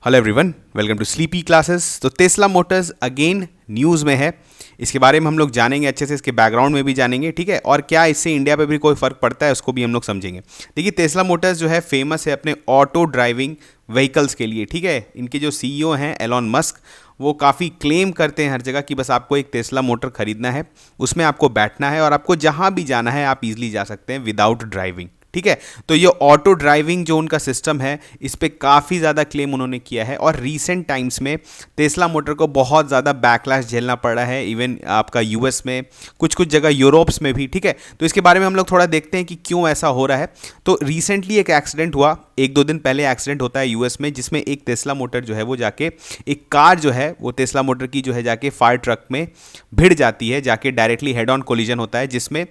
Hello everyone, welcome to Sleepy Classes. तो Tesla Motors again news में है। इसके बारे में हम लोग जानेंगे अच्छे से, इसके बैकग्राउंड में भी जानेंगे, ठीक है। और क्या इससे इंडिया पे भी कोई फ़र्क पड़ता है उसको भी हम लोग समझेंगे। देखिए, टेस्ला मोटर्स जो है फेमस है अपने ऑटो ड्राइविंग व्हीकल्स के लिए, ठीक है। इनके जो सीईओ हैं एलॉन मस्क, वो काफ़ी क्लेम करते हैं हर जगह कि बस आपको एक टेस्ला मोटर खरीदना है, उसमें आपको बैठना है और आपको जहाँ भी जाना है आप इजीली जा सकते हैं विदाउट ड्राइविंग, ठीक है। तो ये ऑटो ड्राइविंग जो उनका सिस्टम है, इस पे काफ़ी ज़्यादा क्लेम उन्होंने किया है और रीसेंट टाइम्स में टेस्ला मोटर को बहुत ज़्यादा बैकलैश झेलना पड़ रहा है, इवन आपका यूएस में, कुछ कुछ जगह यूरोप्स में भी, ठीक है। तो इसके बारे में हम लोग थोड़ा देखते हैं कि क्यों ऐसा हो रहा है। तो रिसेंटली एक एक्सीडेंट हुआ, एक दो दिन पहले एक्सीडेंट होता है यूएस में, जिसमें एक टेस्ला मोटर जो है वो जाके एक कार जो है वो टेस्ला मोटर की जो है जाके फायर ट्रक में भिड़ जाती है, जाके डायरेक्टली हेड ऑन कोलिजन होता है, जिसमें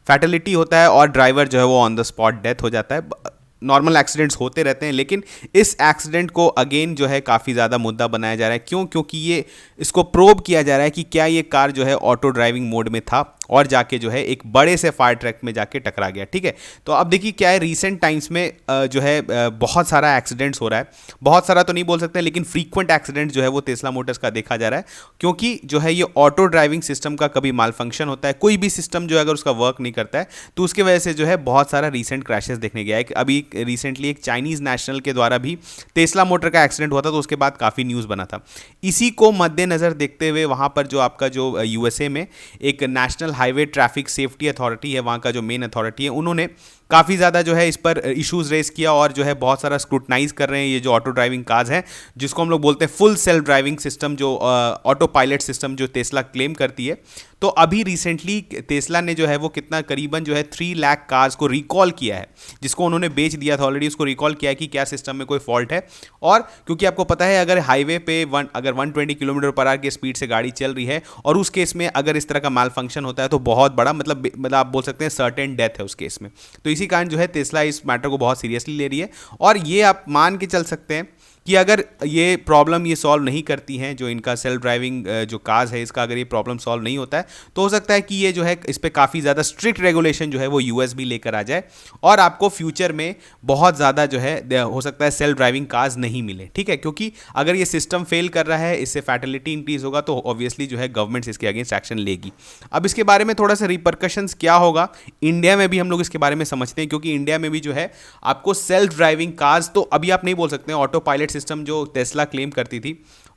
फैटेलिटी होता है और ड्राइवर जो है वो ऑन द स्पॉट डेथ हो जाता है। नॉर्मल एक्सीडेंट्स होते रहते हैं, लेकिन इस एक्सीडेंट को अगेन जो है काफ़ी ज़्यादा मुद्दा बनाया जा रहा है। क्यों? क्योंकि ये इसको प्रोब किया जा रहा है कि क्या ये कार जो है ऑटो ड्राइविंग मोड में था और जाके जो है एक बड़े से फायर ट्रक में जाके टकरा गया, ठीक है। तो अब देखिए क्या है, रीसेंट टाइम्स में जो है बहुत सारा एक्सीडेंट्स हो रहा है। बहुत सारा तो नहीं बोल सकते, लेकिन फ्रीक्वेंट एक्सीडेंट जो है वो टेस्ला मोटर्स का देखा जा रहा है, क्योंकि जो है ये ऑटो ड्राइविंग सिस्टम का कभी माल फंक्शन होता है। कोई भी सिस्टम जो है अगर उसका वर्क नहीं करता है तो उसकी वजह से जो है बहुत सारा रीसेंट क्रैशेस देखने गया है। अभी रिसेंटली एक चाइनीज़ नेशनल के द्वारा भी टेस्ला मोटर का एक्सीडेंट हुआ था, तो उसके बाद काफ़ी न्यूज़ बना था। इसी को मद्देनज़र देखते हुए वहाँ पर जो आपका जो यूएसए में एक national highway traffic safety authority है, वहाँ का जो मेन अथॉरिटी है, उन्होंने काफ़ी ज़्यादा जो है इस पर इश्यूज़ रेस किया और जो है बहुत सारा स्क्रूटनाइज कर रहे हैं ये जो ऑटो ड्राइविंग कार्स हैं, जिसको हम लोग बोलते हैं फुल सेल्फ ड्राइविंग सिस्टम, जो ऑटो पायलट सिस्टम जो टेस्ला क्लेम करती है। तो अभी रिसेंटली टेस्ला ने जो है वो कितना करीबन जो है 3 लाख कार्स को रिकॉल किया है, जिसको उन्होंने बेच दिया था ऑलरेडी। उसको रिकॉल किया है कि क्या सिस्टम में कोई फॉल्ट है। और क्योंकि आपको पता है अगर हाईवे पे अगर 120 किलोमीटर पर आवर की स्पीड से गाड़ी चल रही है और उस केस में अगर इस तरह का माल फंक्शन होता है तो बहुत बड़ा मतलब आप बोल सकते हैं सर्टेन डेथ है उस केस में। तो इसी कारण जो है टेस्ला इस मैटर को बहुत सीरियसली ले रही है और ये आप मान के चल सकते हैं कि अगर ये प्रॉब्लम ये सॉल्व नहीं करती हैं, जो इनका सेल्फ ड्राइविंग जो कार्स है इसका अगर ये प्रॉब्लम सॉल्व नहीं होता है, तो हो सकता है कि ये जो है इस पर काफ़ी ज़्यादा स्ट्रिक्ट रेगुलेशन जो है वो यूएस भी लेकर आ जाए और आपको फ्यूचर में बहुत ज़्यादा जो है हो सकता है सेल्फ ड्राइविंग कार्स नहीं मिले, ठीक है। क्योंकि अगर ये सिस्टम फेल कर रहा है, इससे फैटेलिटी इंक्रीज होगा, तो ऑब्वियसली जो है गवर्नमेंट इसके अगेंस्ट एक्शन लेगी। अब इसके बारे में थोड़ा सा रिपरकशंस क्या होगा इंडिया में भी हम लोग इसके बारे में समझते हैं, क्योंकि इंडिया में भी जो है आपको सेल्फ ड्राइविंग कार्स तो अभी आप नहीं बोल सकते हैं। ऑटो पायलट सिस्टम जो टेस्ला क्लेम करती थी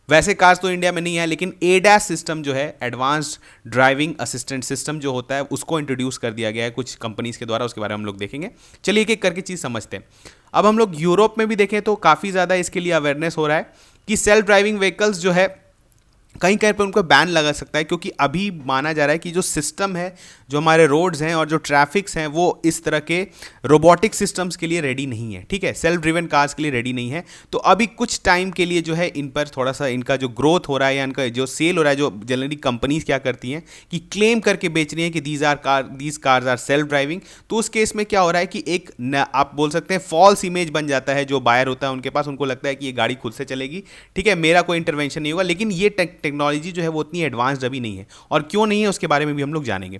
वैसे कार्स तो इंडिया में नहीं है, लेकिन एडैस सिस्टम जो है एडवांस्ड ड्राइविंग असिस्टेंट सिस्टम जो होता है उसको इंट्रोड्यूस कर दिया गया है कुछ कंपनीज के द्वारा। उसके बारे में हम लोग देखेंगे। चलिए एक एक करके चीज़ समझते हैं। अब हम लोग यूरोप में भी देखें तो काफ़ी ज़्यादा इसके लिए अवेयरनेस हो रहा है कि सेल्फ ड्राइविंग व्हीकल्स जो है कहीं कहीं पर उनको बैन लगा सकता है, क्योंकि अभी माना जा रहा है कि जो सिस्टम है, जो हमारे रोड्स हैं और जो ट्रैफिक्स हैं, वो इस तरह के रोबोटिक सिस्टम्स के लिए रेडी नहीं है, ठीक है। सेल्फ ड्रिवन कार्स के लिए रेडी नहीं है। तो अभी कुछ टाइम के लिए जो है इन पर थोड़ा सा इनका जो ग्रोथ हो रहा है या इनका जो सेल हो रहा है, जो जनरली कंपनीज क्या करती हैं कि क्लेम करके बेच रही हैं कि these cars are self driving. तो उस केस में क्या हो रहा है कि एक आप बोल सकते हैं फॉल्स इमेज बन जाता है। जो बायर होता है उनके पास, उनको लगता है कि ये गाड़ी खुद से चलेगी, ठीक है, मेरा कोई इंटरवेंशन नहीं होगा। लेकिन ये टेक्नोलॉजी जो है वो उतनी एडवांस्ड अभी नहीं है, और क्यों नहीं है उसके बारे में भी हम लोग जानेंगे।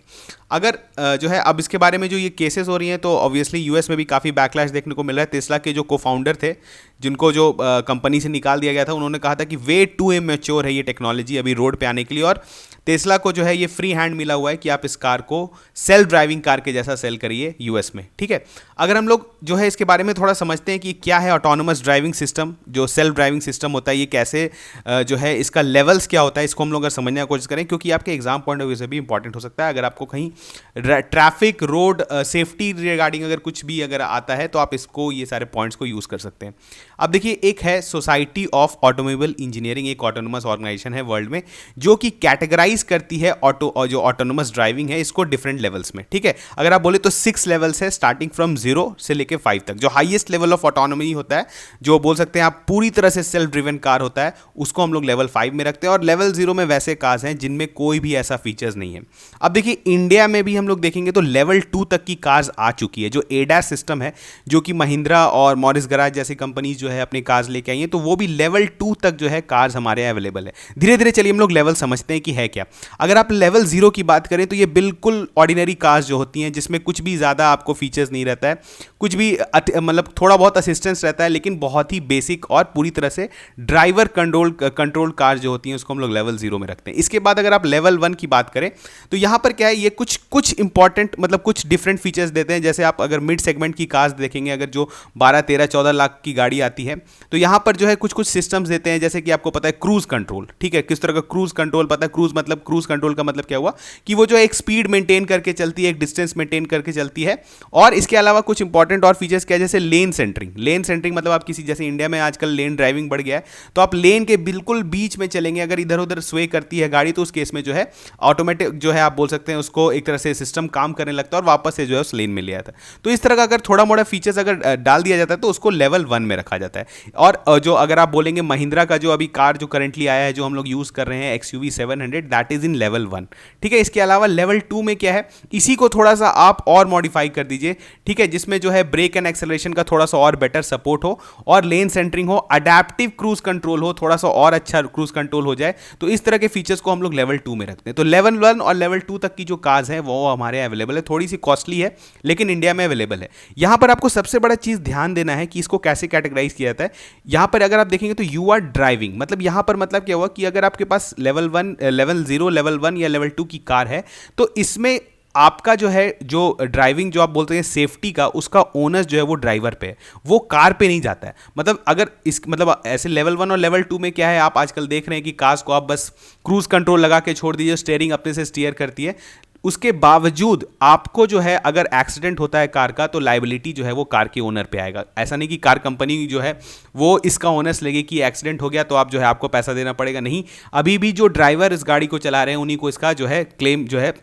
अगर जो है अब इसके बारे में जो ये केसेस हो रही हैं, तो ऑब्वियसली यूएस में भी काफ़ी बैकलैश देखने को मिल रहा है। टेस्ला के जो को-फाउंडर थे, जिनको जो कंपनी से निकाल दिया गया था, उन्होंने कहा था कि वे टू इमैच्योर है ये टेक्नोलॉजी अभी रोड पे आने के लिए, और टेस्ला को जो है ये फ्री हैंड मिला हुआ है कि आप इस कार को सेल्फ ड्राइविंग कार के जैसा सेल करिए यूएस में, ठीक है। अगर हम लोग जो है इसके बारे में थोड़ा समझते हैं कि क्या है ऑटोनोमस ड्राइविंग सिस्टम, जो सेल्फ ड्राइविंग सिस्टम होता है, ये कैसे जो है इसका लेवल्स क्या होता है, इसको हम लोग अगर समझने की कोशिश करें, क्योंकि आपके एग्जाम पॉइंट ऑफ व्यू से भी इंपॉर्टेंट हो सकता है। अगर आपको कहीं ट्रैफिक रोड सेफ्टी रिगार्डिंग अगर कुछ भी अगर आता है, तो आप इसको ये सारे पॉइंट्स को यूज़ कर सकते हैं। अब देखिए, एक है सोसाइटी ऑफ ऑटोमोबाइल इंजीनियरिंग, एक ऑटोनोमस ऑर्गेनाइजेशन है वर्ल्ड में, जो कि कैटेगराइज करती है ऑटो और जो ऑटोनोमस ड्राइविंग है इसको डिफरेंट लेवल्स में, ठीक है। अगर आप बोले तो 6 लेवल्स है, स्टार्टिंग फ्रॉम 0 से लेके 5 तक। जो हाईएस्ट लेवल ऑफ ऑटोनोमी होता है, जो बोल सकते हैं आप पूरी तरह से सेल्फ ड्रिवन कार होता है, उसको हम लोग लेवल 5 में रखते हैं। और लेवल 0 में वैसे कार्स हैं जिनमें कोई भी ऐसा फीचर्स नहीं है। अब देखिए, इंडिया में भी हम लोग देखेंगे तो लेवल 2 तक की कार्स आ चुकी है, जो एडैस सिस्टम है, जो कि महिंद्रा और मॉरिस गराज जैसी कंपनीज जो जो है अपने कार्स लेके आई हैं, तो वो भी लेवल 2 तक जो है कार्स हमारे यहाँ अवेलेबल है। धीरे धीरे चलिए हम लोग लेवल समझते हैं कि है क्या। अगर आप लेवल 0 की बात करें तो ये बिल्कुल ऑर्डिनरी कार्स जो होती हैं, जिसमें कुछ भी ज़्यादा आपको फीचर्स नहीं रहता है, कुछ भी मतलब थोड़ा बहुत असिस्टेंस रहता है, लेकिन बहुत ही बेसिक और पूरी तरह से ड्राइवर कंट्रोल कार जो होती हैं उसको हम लोग लेवल 0 में रखते हैं। इसके बाद अगर आप लेवल 1 की बात करें तो यहाँ पर क्या है, ये कुछ इंपॉर्टेंट मतलब कुछ डिफरेंट फीचर्स देते हैं। जैसे आप अगर मिड सेगमेंट की कार्स देखेंगे, अगर जो 12, 13, 14 लाख की गाड़ी आती है, तो यहाँ पर जो है कुछ सिस्टम्स देते हैं। जैसे कि आपको पता है क्रूज कंट्रोल, ठीक है, किस तरह का क्रूज कंट्रोल पता है। क्रूज कंट्रोल का मतलब क्या हुआ कि वो जो एक स्पीड मेंटेन करके चलती है, एक डिस्टेंस मेंटेन करके चलती है। और इसके अलावा कुछ इंपॉर्टेंट और फीचर्स क्या है, जैसे लेन सेंटरिंग मतलब आप किसी, जैसे इंडिया में आजकल लेन ड्राइविंग बढ़ गया है, तो आप लेन के बिल्कुल बीच में चलेंगे, अगर इधर उधर स्वे करती है गाड़ी, तो उस केस में जो है ऑटोमेटिक जो है आप बोल सकते हैं उसको एक तरह से सिस्टम काम करने लगता है और वापस से जो है उस लेन में ले आता है। तो इस तरह का अगर थोड़ा मोड़ा फीचर्स अगर डाल दिया जाता है तो उसको लेवल 1 में रखा जाता है। और जो अगर आप बोलेंगे महिंद्रा का जो अभी कार जो करंटली आया है, जो हम लोग यूज कर रहे हैं XUV 700, that is in level 1, ठीक है। इसके अलावा लेवल 2 में क्या है, इसी को थोड़ा सा आप और मॉडिफाई कर दीजिए, ठीक है, जिसमें जो है ब्रेक एंड एक्सेलरेशन का थोड़ा सा और बेटर सपोर्ट हो, और लेन सेंटरिंग हो, अडैप्टिव क्रूज कंट्रोल हो, थोड़ा सा और अच्छा क्रूज कंट्रोल हो जाए। तो इस तरह के फीचर्स को हम लोग लेवल 2 में रखते हैं। तो लेवल 1 और लेवल 2 तक की जो कार्स हैं वो हमारे अवेलेबल है। थोड़ी सी कॉस्टली है लेकिन इंडिया में अवेलेबल है। यहां पर आपको सबसे बड़ा चीज ध्यान देना है कि इसको कैसे कैटेगराइज किया जाता है। यहां पर अगर आप देखेंगे तो यू आर ड्राइविंग, मतलब यहां पर मतलब क्या हुआ कि अगर आपके पास लेवल 0, लेवल 1 या लेवल 2 की कार है, तो इसमें आपका जो है जो ड्राइविंग जो आप बोलते हैं सेफ्टी का, उसका ओनर्स जो है वो ड्राइवर पे है, वो कार पे नहीं जाता है। मतलब अगर इस मतलब ऐसे लेवल 1 और लेवल 2 में क्या है, आप आजकल देख रहे हैं कि कार्स को आप बस क्रूज कंट्रोल लगा के छोड़ दीजिए, स्टीयरिंग अपने से स्टीयर करती है। उसके बावजूद आपको जो है अगर एक्सीडेंट होता है कार का, तो लाइबिलिटी जो है वो कार के ओनर पे आएगा। ऐसा नहीं कि कार कंपनी जो है वो इसका ओनर्स लेगी कि एक्सीडेंट हो गया तो आप जो है आपको पैसा देना पड़ेगा, नहीं। अभी भी जो ड्राइवर इस गाड़ी को चला रहे हैं उन्हीं को इसका जो है क्लेम जो है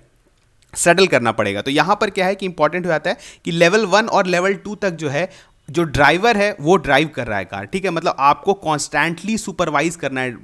सेटल करना पड़ेगा। तो यहां पर क्या है कि इंपॉर्टेंट हो जाता है कि लेवल 1 और लेवल 2 तक जो है जो ड्राइवर है वो ड्राइव कर रहा है कार, ठीक है। मतलब आपको कॉन्स्टेंटली सुपरवाइज करना है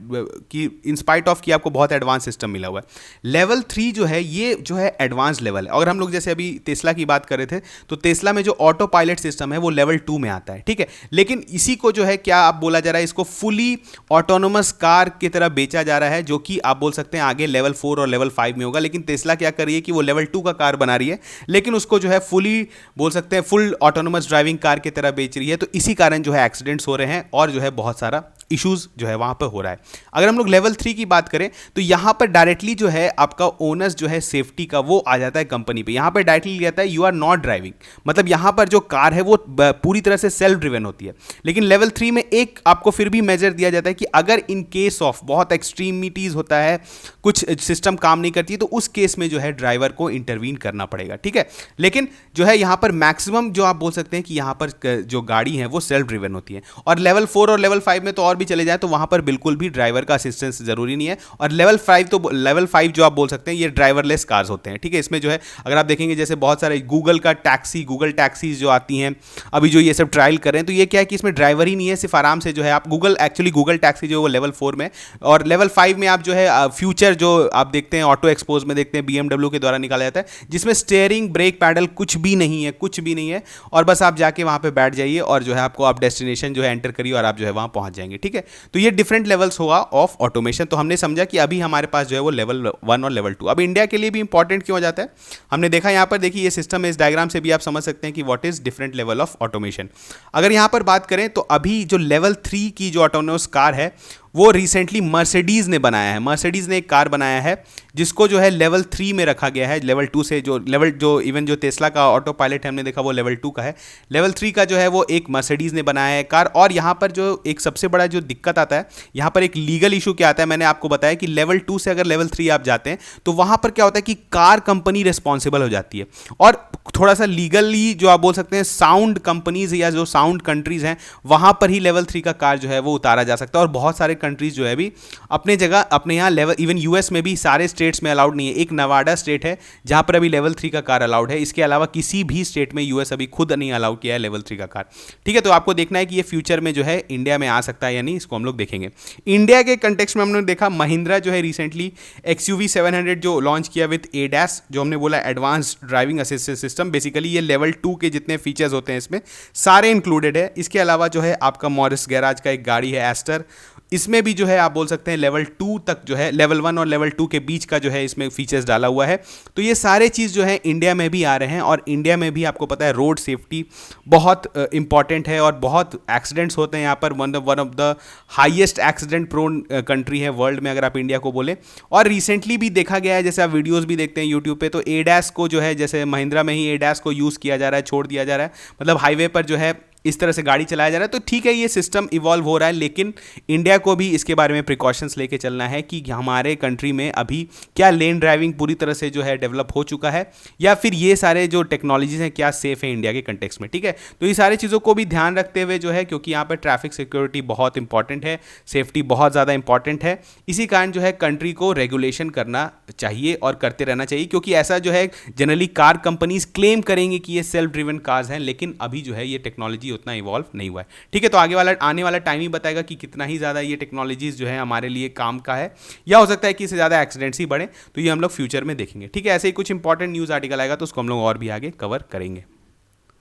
कि इंस्पाइट ऑफ कि आपको बहुत एडवांस सिस्टम मिला हुआ है। लेवल 3 जो है ये जो है एडवांस लेवल है। अगर हम लोग जैसे अभी टेस्ला की बात कर रहे थे, तो टेस्ला में जो ऑटो पायलट सिस्टम है वो लेवल 2 में आता है, ठीक है। लेकिन इसी को जो है क्या आप बोला जा रहा है, इसको फुली ऑटोनोमस कार की तरह बेचा जा रहा है, जो कि आप बोल सकते हैं आगे लेवल 4 और लेवल 5 में होगा। लेकिन टेस्ला क्या कर रही है कि वो लेवल 2 का कार बना रही है, लेकिन उसको जो है फुली बोल सकते हैं फुल ऑटोनोमस ड्राइविंग कार की तरह बेच रही है। तो इसी कारण जो है एक्सीडेंट्स हो रहे हैं और जो है बहुत सारा इश्यूज जो है वहां पर हो रहा है। अगर हम लोग लेवल 3 की बात करें तो यहां पर डायरेक्टली जो है आपका ओनर्स जो है सेफ्टी का वो आ जाता है कंपनी पे। यहां पर डायरेक्टली लिया जाता है यू आर नॉट ड्राइविंग, मतलब यहां पर जो कार है वो पूरी तरह से सेल्फ ड्रिवन होती है। लेकिन लेवल 3 में एक आपको फिर भी मेजर दिया जाता है कि अगर इन केस ऑफ बहुत एक्सट्रीमिटीज होता है, कुछ सिस्टम काम नहीं करती है, तो उस केस में जो है ड्राइवर को इंटरवीन करना पड़ेगा, ठीक है। लेकिन जो है यहां पर मैक्सिमम जो आप बोल सकते हैं कि यहां पर जो गाड़ी है वो सेल्फ ड्रिवन होती है। और लेवल 4 और लेवल 5 में तो और भी चले जाए तो वहां पर बिल्कुल भी ड्राइवर का असिस्टेंस जरूरी नहीं है। और लेवल 5 जो आप बोल सकते हैं ये ड्राइवरलेस कार्स होते हैं, ठीक है। इसमें जो है अगर आप देखेंगे जैसे बहुत सारे गूगल टैक्सीज जो आती हैं अभी जो ये सब ट्रायल कर रहे हैं, तो ये क्या है कि इसमें ड्राइवर ही नहीं है, सिर्फ आराम से जो है आप गूगल टैक्सी जो है वो लेवल 4 में, और लेवल 5 में आप जो है फ्यूचर जो आप देखते हैं ऑटो एक्सपोज में देखते हैं BMW के द्वारा निकाला जाता है, जिसमें स्टीयरिंग ब्रेक पैडल कुछ भी नहीं है, और बस आप जाके वहां पे बैठ जाइए और जो है आपको आप डेस्टिनेशन जो है एंटर करिए और आप जो है वहां पहुंच जाएंगे, ठीक है। तो ये डिफरेंट लेवल्स होगा ऑफ ऑटोमेशन। तो हमने समझा कि अभी हमारे पास जो है वो लेवल 1 और लेवल 2। अब इंडिया के लिए भी इंपॉर्टेंट क्यों हो जाता है, हमने देखा यहाँ पर देखिए ये सिस्टम है, इस डायग्राम से भी आप समझ सकते हैं कि what is different level of automation. अगर यहाँ पर बात करें तो अभी जो लेवल 3 की जो ऑटोनोमस कार है वो रिसेंटली मर्सिडीज ने बनाया है। मर्सिडीज ने एक कार बनाया है जिसको जो है लेवल 3 में रखा गया है। लेवल 2 से जो इवन जो टेस्ला का ऑटो पायलट है हमने देखा वो लेवल 2 का है। लेवल 3 का जो है वो एक मर्सिडीज ने बनाया है कार। और यहाँ पर जो एक सबसे बड़ा जो दिक्कत आता है, यहाँ पर एक लीगल इशू क्या आता है, मैंने आपको बताया कि लेवल 2 से अगर लेवल 3 आप जाते हैं तो वहाँ पर क्या होता है कि कार कंपनी रिस्पॉन्सिबल हो जाती है। और थोड़ा सा लीगली जो आप बोल सकते हैं साउंड कंपनीज या जो साउंड कंट्रीज हैं वहाँ पर ही लेवल 3 का कार जो है वो उतारा जा सकता है। और बहुत सारे कंट्रीज जो है अभी अपने जगह अपने यहाँ लेवल, इवन यूएस में भी सारे स्टेट्स में अलाउड नहीं है। एक नवाडा स्टेट है जहाँ पर अभी लेवल 3 का कार अलाउड है, इसके अलावा किसी भी स्टेट में यूएस अभी खुद नहीं अलाउ किया है लेवल 3 का कार। ठीक है, तो आपको देखना है कि ये फ्यूचर में जो है इंडिया में आ सकता है या नहीं, इसको हम लोग देखेंगे। इंडिया के कंटेक्स्ट में हमने देखा महिंद्रा जो है रिसेंटली XUV 700 जो लॉन्च किया विद ADAS, जो हमने बोला advance driving assistant system. Basically ये लेवल 2 के जितने फीचर्स होते हैं इसमें सारे इंक्लूडेड है। इसके अलावा जो है आपका मॉरिस गैराज का एक गाड़ी है एस्टर, इसमें भी जो है आप बोल सकते हैं लेवल 2 तक जो है, लेवल 1 और लेवल 2 के बीच का जो है इसमें फीचर्स डाला हुआ है। तो ये सारे चीज़ जो है इंडिया में भी आ रहे हैं, और इंडिया में भी आपको पता है रोड सेफ्टी बहुत इंपॉर्टेंट है और बहुत एक्सीडेंट्स होते हैं यहाँ पर। One of the highest accident prone country है वर्ल्ड में अगर आप इंडिया को बोले। और रिसेंटली भी देखा गया है, जैसे आप वीडियोज़ भी देखते हैं यूट्यूब पे, तो ADAS को जो है जैसे महिंद्रा में ही ADAS को यूज़ किया जा रहा है, छोड़ दिया जा रहा है, मतलब हाईवे पर जो है इस तरह से गाड़ी चलाया जा रहा है। तो ठीक है, ये सिस्टम इवॉल्व हो रहा है, लेकिन इंडिया को भी इसके बारे में प्रिकॉशंस लेके चलना है कि हमारे कंट्री में अभी क्या लेन ड्राइविंग पूरी तरह से जो है डेवलप हो चुका है, या फिर ये सारे जो टेक्नोलॉजीज हैं क्या सेफ है इंडिया के कंटेक्स्ट में। ठीक है, तो ये सारी चीज़ों को भी ध्यान रखते हुए जो है, क्योंकि यहाँ पर ट्रैफिक सिक्योरिटी बहुत इंपॉर्टेंट है, सेफ्टी बहुत ज़्यादा इंपॉर्टेंट है, इसी कारण जो है कंट्री को रेगुलेशन करना चाहिए और करते रहना चाहिए। क्योंकि ऐसा जो है जनरली कार कंपनीज क्लेम करेंगे कि ये सेल्फ ड्रिवन कार्स हैं, लेकिन अभी जो है ये टेक्नोलॉजी उतना इवॉल्व नहीं हुआ है। ठीक है, तो आने वाला टाइम ही बताएगा कि कितना ही ज़्यादा ये टेक्नोलॉजीज जो है हमारे लिए काम का है, या हो सकता है कि इससे ज़्यादा एक्सीडेंट्स ही बढ़े। तो ये हम लोग फ्यूचर में देखेंगे। ठीक है, ऐसे ही कुछ इंपॉर्टेंट न्यूज़ आर्टिकल आएगा तो उसको हम लोग और भी आगे कवर करेंगे।